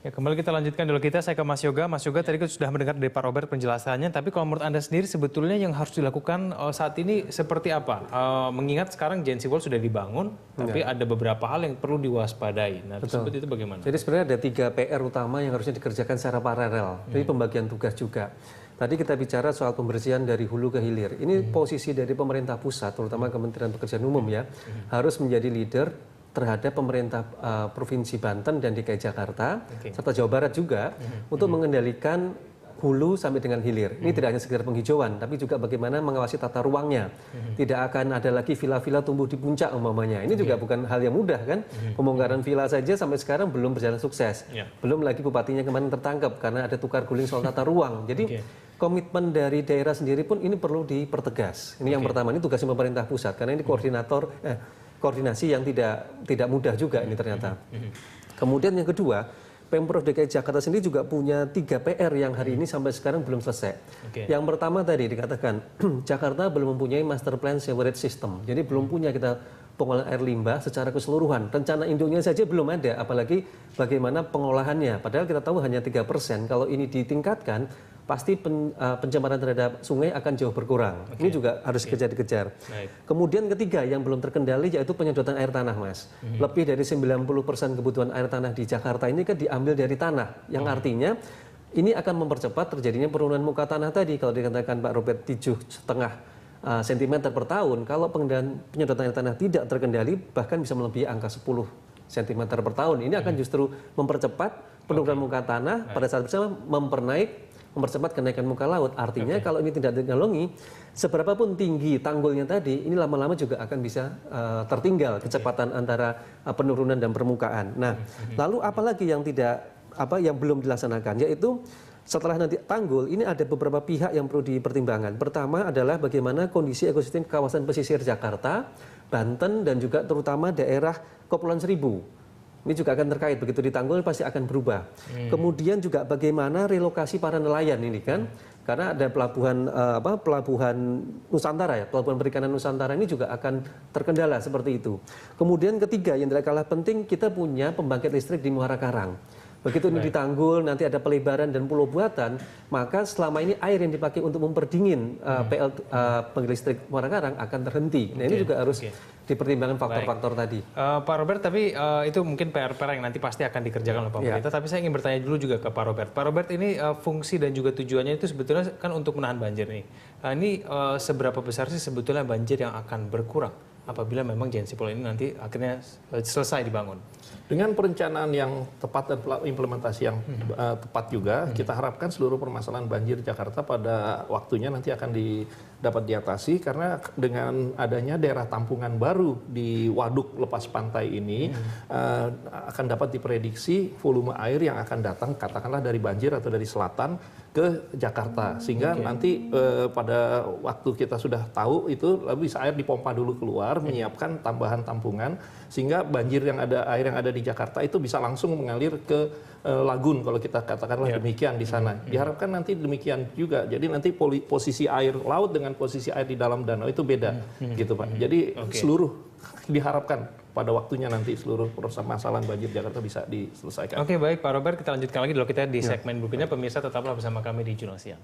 Ya, kembali kita lanjutkan dulu saya ke Mas Yoga. Mas Yoga tadi kita sudah mendengar dari Pak Robert penjelasannya, tapi kalau menurut Anda sendiri sebetulnya yang harus dilakukan saat ini seperti apa? Mengingat sekarang Gensi Wall sudah dibangun, tapi ada beberapa hal yang perlu diwaspadai. Nah, tersebut itu bagaimana? Jadi sebenarnya ada 3 PR utama yang harusnya dikerjakan secara paralel. Jadi pembagian tugas juga. Tadi kita bicara soal pembersihan dari hulu ke hilir. Ini posisi dari pemerintah pusat, terutama Kementerian Pekerjaan Umum ya, harus menjadi leader terhadap pemerintah Provinsi Banten dan DKI Jakarta, serta Jawa Barat juga, untuk mengendalikan hulu sampai dengan hilir. Ini tidak hanya sekedar penghijauan, tapi juga bagaimana mengawasi tata ruangnya. Tidak akan ada lagi villa-villa tumbuh di puncak umpamanya. Ini juga bukan hal yang mudah kan. Pembongkaran villa saja sampai sekarang belum berjalan sukses. Belum lagi bupatinya kemarin tertangkap karena ada tukar guling soal tata ruang. Jadi komitmen dari daerah sendiri pun ini perlu dipertegas. Ini yang pertama, ini tugasnya pemerintah pusat karena ini koordinasi yang tidak mudah juga ini ternyata. Kemudian yang kedua, Pemprov DKI Jakarta sendiri juga punya 3 PR yang hari ini sampai sekarang belum selesai. Yang pertama tadi dikatakan Jakarta belum mempunyai master plan sewerage system. Jadi belum punya kita pengolahan air limbah secara keseluruhan. Rencana induknya saja belum ada, apalagi bagaimana pengolahannya. Padahal kita tahu hanya 3%. Kalau ini ditingkatkan, pasti pencemaran terhadap sungai akan jauh berkurang. Ini juga harus dikejar. Kemudian ketiga yang belum terkendali yaitu penyedotan air tanah, Mas. Lebih dari 90% kebutuhan air tanah di Jakarta ini kan diambil dari tanah, yang artinya ini akan mempercepat terjadinya penurunan muka tanah tadi. Kalau dikatakan Pak Robert 7,5 cm per tahun, kalau penyedotan air tanah tidak terkendali bahkan bisa melebihi angka 10 cm per tahun. Ini akan justru mempercepat penurunan muka tanah, pada saat bersama mempercepat kenaikan muka laut. Artinya kalau ini tidak ditanggulangi, seberapapun tinggi tanggulnya tadi, ini lama-lama juga akan bisa tertinggal kecepatan antara penurunan dan permukaan. Nah, lalu apalagi yang belum dilaksanakan, yaitu setelah nanti tanggul, ini ada beberapa pihak yang perlu dipertimbangkan. Pertama adalah bagaimana kondisi ekosistem kawasan pesisir Jakarta, Banten, dan juga terutama daerah Kepulauan Seribu. Ini juga akan terkait, begitu ditanggul pasti akan berubah. Kemudian juga bagaimana relokasi para nelayan ini kan, karena ada pelabuhan Nusantara ya, pelabuhan perikanan Nusantara ini juga akan terkendala seperti itu. Kemudian ketiga yang tidak kalah penting, kita punya pembangkit listrik di Muara Karang. Begitu ini ditanggul, nanti ada pelebaran dan pulau buatan, maka selama ini air yang dipakai untuk memperdingin pembangkit listrik Muara Karang akan terhenti. Nah ini juga harus dipertimbangkan faktor-faktor tadi. Pak Robert, tapi itu mungkin PR-PR yang nanti pasti akan dikerjakan oleh pemerintah. Tapi saya ingin bertanya dulu juga ke Pak Robert. Pak Robert, ini fungsi dan juga tujuannya itu sebetulnya kan untuk menahan banjir nih. Ini seberapa besar sih sebetulnya banjir yang akan berkurang apabila memang Gensi Wall ini nanti akhirnya selesai dibangun? Dengan perencanaan yang tepat dan implementasi yang tepat juga, kita harapkan seluruh permasalahan banjir Jakarta pada waktunya nanti akan dapat diatasi, karena dengan adanya daerah tampungan baru di waduk lepas pantai ini akan dapat diprediksi volume air yang akan datang katakanlah dari banjir atau dari selatan ke Jakarta, sehingga nanti pada waktu kita sudah tahu itu bisa air dipompa dulu keluar, menyiapkan tambahan tampungan sehingga air yang ada di Jakarta itu bisa langsung mengalir ke lagun, kalau kita katakanlah demikian di sana. Diharapkan nanti demikian juga. Jadi nanti posisi air laut dengan posisi air di dalam danau itu beda, gitu Pak. Jadi seluruh diharapkan pada waktunya nanti seluruh permasalahan banjir Jakarta bisa diselesaikan. Oke, baik Pak Robert, kita lanjutkan lagi dulu kita di segmen berikutnya. Pemirsa tetaplah bersama kami di Jurnal Siang.